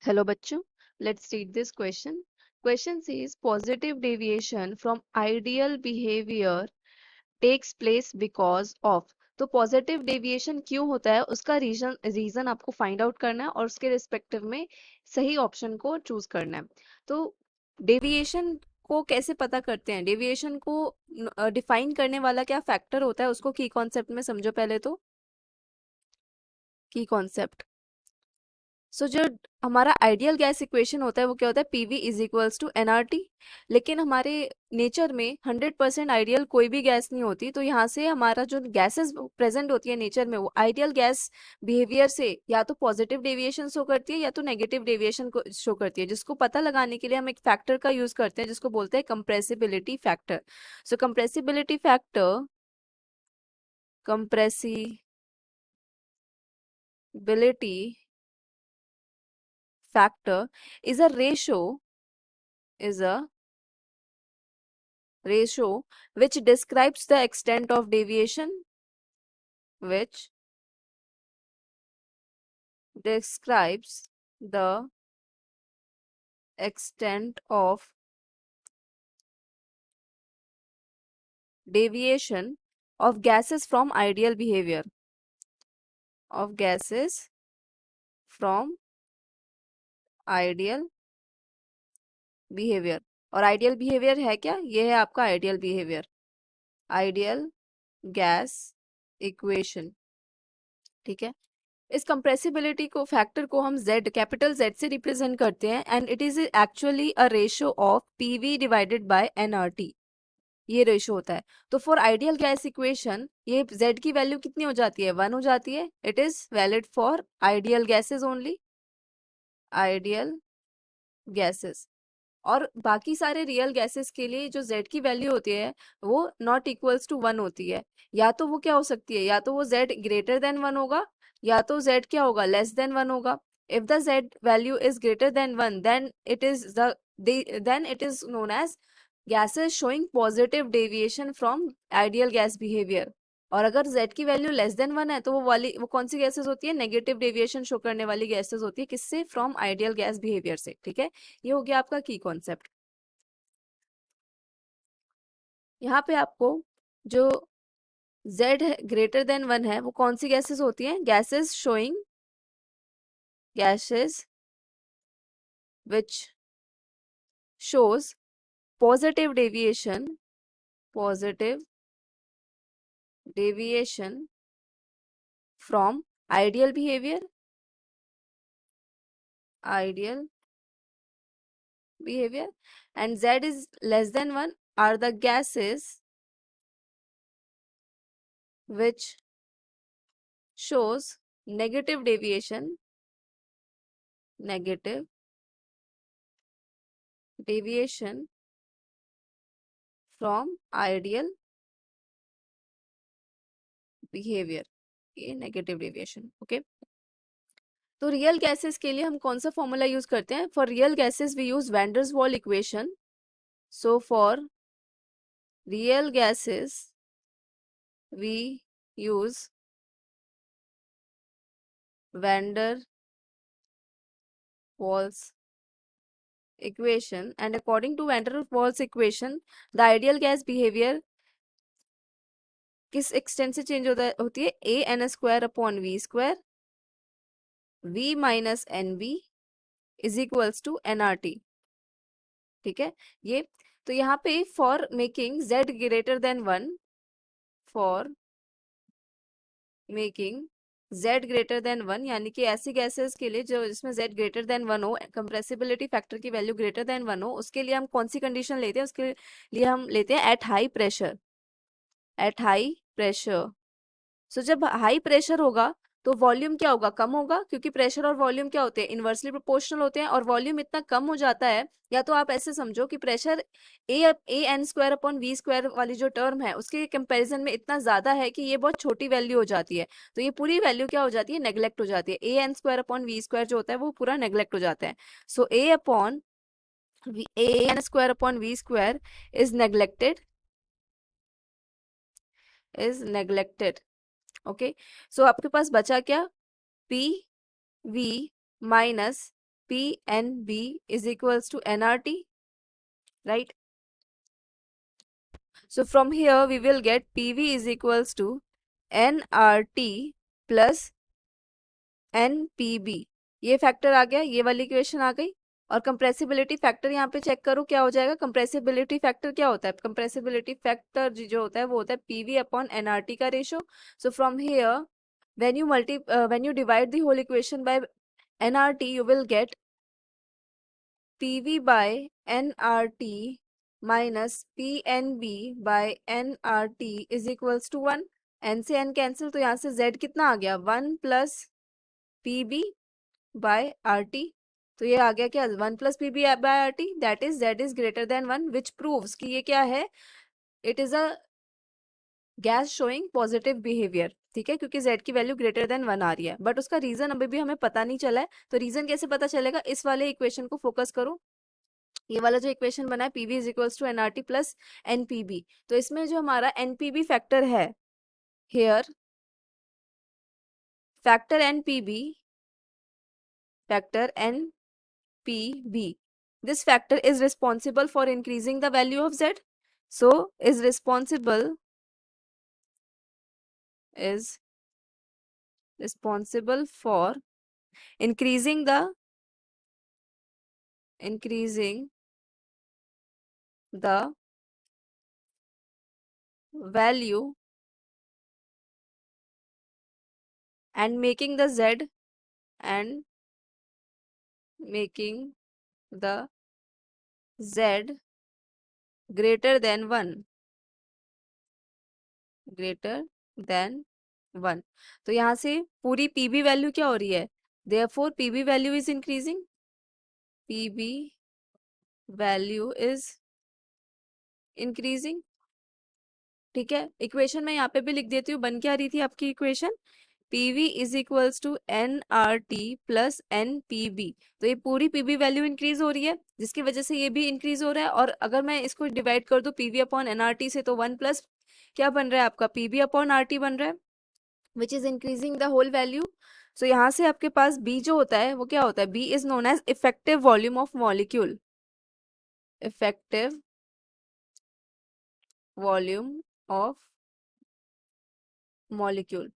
Hello बच्चों, let's read this question. Question says positive deviation from ideal behavior takes place because of. तो positive deviation क्यों होता है उसका रीजन आपको फाइंड आउट करना है और उसके रिस्पेक्टिव में सही ऑप्शन को चूज करना है. तो डेविएशन को कैसे पता करते हैं? डेविएशन को डिफाइन करने वाला क्या फैक्टर होता है उसको की कॉन्सेप्ट में समझो. पहले तो की कॉन्सेप्ट. सो जो हमारा आइडियल गैस इक्वेशन होता है वो क्या होता है? PV is equals to NRT. लेकिन हमारे नेचर में 100% आइडियल कोई भी गैस नहीं होती. तो यहाँ से हमारा जो गैसेस प्रेजेंट होती है नेचर में वो आइडियल गैस बिहेवियर से या तो पॉजिटिव डेविएशन शो करती है या तो नेगेटिव डेविएशन को शो करती है, जिसको पता लगाने के लिए हम एक फैक्टर का यूज करते हैं जिसको बोलते हैं compressibility factor. So compressibility factor is a ratio which describes the extent of deviation which describes the extent of deviation of gases from ideal behavior of gases from ideal behavior. और ideal behaviour है क्या? ये है आपका ideal behaviour, ideal gas equation. ठीक है. इस compressibility को फैक्टर को हम z कैपिटल Z से रिप्रेजेंट करते हैं and it is actually a ratio of PV divided by NRT. ये रेशियो होता है. तो फॉर आइडियल गैस इक्वेशन ये z की वैल्यू कितनी हो जाती है? 1 हो जाती है. It is valid for ideal gases only, ideal gases. और बाकी सारे रियल गैसेस के लिए जो z की वैल्यू होती है वो नॉट इक्वल्स टू 1 होती है. या तो वो क्या हो सकती है? या तो वो z ग्रेटर देन 1 होगा या तो z क्या होगा? लेस देन 1 होगा. If the z value is greater than 1 then it is known as gases showing positive deviation from ideal gas behavior. और अगर z की वैल्यू लेस देन 1 है तो वो कौन सी गैसेस होती है? नेगेटिव डेविएशन शो करने वाली गैसेस होती है. किससे? फ्रॉम आइडियल गैस बिहेवियर से. ठीक है. ये हो गया आपका की कॉन्सेप्ट. यहाँ पे आपको जो z है ग्रेटर देन 1 है वो कौन सी गैसेस होती हैं? Gases which shows positive deviation from ideal behavior and z is less than 1 are the gases which shows negative deviation from ideal behavior. ये नेगेटिव डेविएशन. ओके. तो रियल गैसेस के लिए हम कौन सा फॉर्मूला यूज करते हैं? For real gases we use van der Waals equation. So for real gases we use van der Waals equation, and according to van der Waals equation the ideal gas behavior किस extent से change होती है? a n square upon v square v minus N B is equals to nRT. ठीक है. ये तो यहाँ पे for making z greater than 1 for making z greater than 1 यानी कि ऐसी गैसेस के लिए जो जिसमें z ग्रेटर देन 1 हो, कंप्रेसिबिलिटी फैक्टर की वैल्यू ग्रेटर देन 1 हो, उसके लिए हम कौन सी कंडीशन लेते हैं? उसके लिए हम लेते हैं एट हाई प्रेशर. सो जब हाई प्रेशर होगा तो वॉल्यूम क्या होगा? कम होगा, क्योंकि प्रेशर और वॉल्यूम क्या होते हैं? इनवर्सली प्रोपोर्शनल होते हैं. और वॉल्यूम इतना कम हो जाता है, या तो आप ऐसे समझो कि pressure A N square upon V square वाली जो टर्म है उसके कंपैरिजन में इतना ज्यादा है कि ये बहुत छोटी वैल्यू हो जाती है. तो ये पूरी वैल्यू क्या हो जाती है? नेग्लेक्ट हो जाती है. A N square upon V square जो होता है वो पूरा नेग्लेक्ट हो जाता है. So A N square upon V square is neglected. Okay. So आपके पास बचा क्या? P V minus PNB is equals to nRT, right? So from here we will get PV is equals to nRT plus NPB. ये factor आ गया, ये वाली equation आ गई। और कंप्रेसिबिलिटी फैक्टर यहाँ पे चेक करो क्या हो जाएगा। कंप्रेसिबिलिटी फैक्टर क्या होता है? कंप्रेसिबिलिटी फैक्टर जो होता है वो होता है पीवी अपॉन एनआरटी का ratio. So from here when you divide the whole equation by nRT, you will get PV by nRT minus PNB by nRT is equals to 1। n से n cancel, तो यहाँ से z कितना आ गया? 1 plus PB by RT। तो ये आ गया क्या? 1 plus PB by RT, that is z is greater than 1, which proves कि ये क्या है? It is a gas showing positive behaviour. ठीक है, क्योंकि z की वैल्यू ग्रेटर देन 1 आ रही है, बट उसका रीजन अभी भी हमें पता नहीं चला है। तो रीजन कैसे पता चलेगा? इस वाले इक्वेशन को फोकस करो। ये वाला जो इक्वेशन बना है PV is equals to nRT plus NPB, तो इसमें जो हमारा NPB फैक्टर है, here factor NPB, this factor is responsible for increasing the value of z. So is responsible for increasing the value and making the z greater than 1, तो यहाँ से पूरी PB value क्या हो रही है? Therefore PB value is increasing, PB value is increasing. ठीक है, इक्वेशन में यहाँ पे भी लिख देती हूँ, बन क्या रही थी आपकी equation? PV is equals to nRT plus NPB। तो ये पूरी PB वैल्यू इंक्रीज हो रही है, जिसकी वजह से ये भी इंक्रीज हो रहा है। और अगर मैं इसको डिवाइड कर दूं PV अपॉन nRT से, तो 1 प्लस क्या बन रहा है आपका? PB अपॉन RT बन रहा है, which is increasing the whole value. So यहाँ से आपके पास B जो होता है वो क्या होता है? B is known as effective volume of molecule, effective volume of molecule,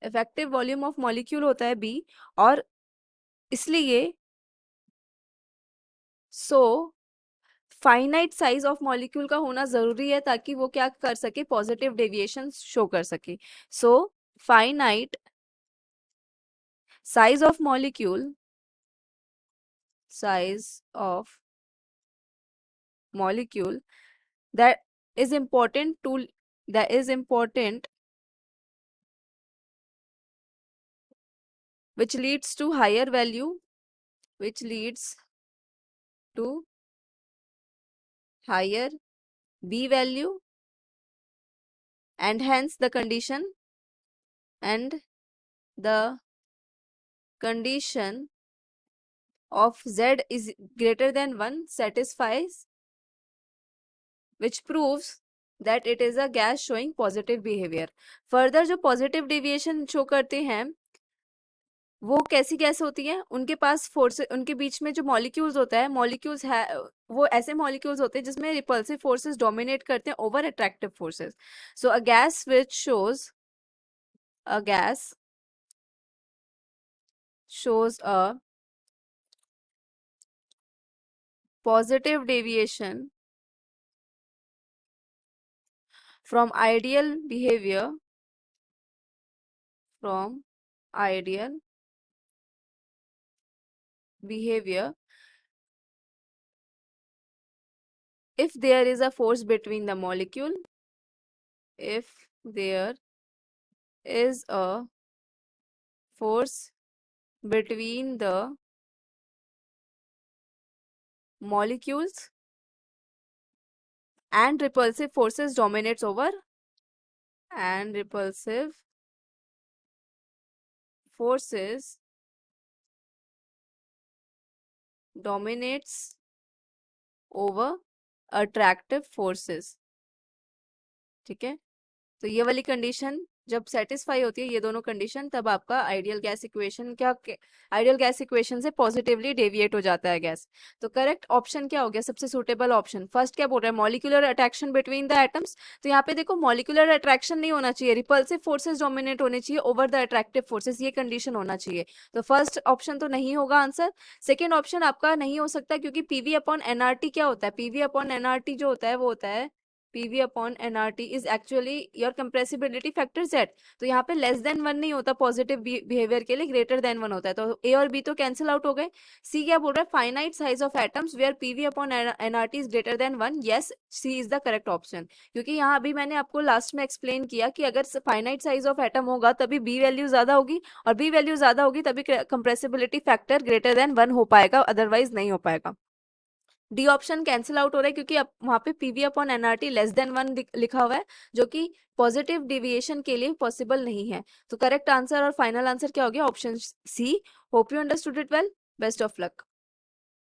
effective volume of molecule होता है B। और इसलिए फाइनाइट साइज ऑफ मॉलिक्यूल का होना जरूरी है, ताकि वो क्या कर सके? पॉजिटिव डेविएशन शो कर सके। So finite size of molecule that is important which leads to higher value, B value, and hence the condition of z is greater than 1 satisfies, which proves that it is a gas showing positive behavior. Further जो positive deviation show करते हैं वो कैसी gas होती है? उनके पास force, उनके बीच में जो मॉलिक्यूल्स होता है, मॉलिक्यूल्स है वो ऐसे मॉलिक्यूल्स होते हैं जिसमें रिपल्सिव फोर्सेस डोमिनेट करते हैं over attractive forces. So a gas which shows a positive deviation from ideal behavior if there is a force between the molecule, between the molecules and repulsive forces dominates over, attractive forces। ठीक है, तो ये वाली condition जब satisfy होती है ये दोनों कंडीशन, तब आपका आइडियल गैस इक्वेशन क्या, आइडियल गैस इक्वेशन से पॉजिटिवली डेविएट हो जाता है गैस। तो करेक्ट ऑप्शन क्या हो गया, सबसे सुटेबल ऑप्शन फर्स्ट क्या बोल रहा है, molecular attraction between the atoms. तो यहाँ पे देखो मॉलिक्यूलर अट्रैक्शन नहीं होना चाहिए, रिपल्सिव फोर्सेस डोमिनेट होने चाहिए ओवर द अट्रैक्टिव फोर्सेस, ये कंडीशन होना चाहिए। तो फर्स्ट ऑप्शन तो नहीं होगा आंसर। सेकेंड ऑप्शन आपका नहीं हो सकता, क्योंकि पीवी अपॉन एनआरटी क्या होता है, पीवी अपॉन एनआरटी जो होता है वो होता है PV upon NRT is actually your compressibility factor Z. तो यहाँ पे लेस देन वन नहीं होता पॉजिटिव बिहेवियर के लिए, ग्रेटर देन वन होता है। तो ए और बी तो कैंसिल आउट हो गए। सी क्या बोल रहा है, finite size of atoms where PV upon NRT is greater than one. Yes, C is the correct option, क्योंकि यहाँ अभी मैंने आपको लास्ट में एक्सप्लेन किया कि अगर फाइनाइट साइज ऑफ एटम होगा तभी बी वैल्यू ज्यादा होगी, और बी वैल्यू ज्यादा होगी तभी compressibility factor greater than one हो पाएगा, अदरवाइज नहीं हो पाएगा। डी ऑप्शन कैंसिल आउट हो रहा है, क्योंकि अब वहां पे PV upon NRT less than one लिखा हुआ है, जो कि पॉजिटिव डिविएशन के लिए पॉसिबल नहीं है। तो करेक्ट आंसर और फाइनल आंसर क्या हो गया, option C. Hope you understood it well. Best of luck.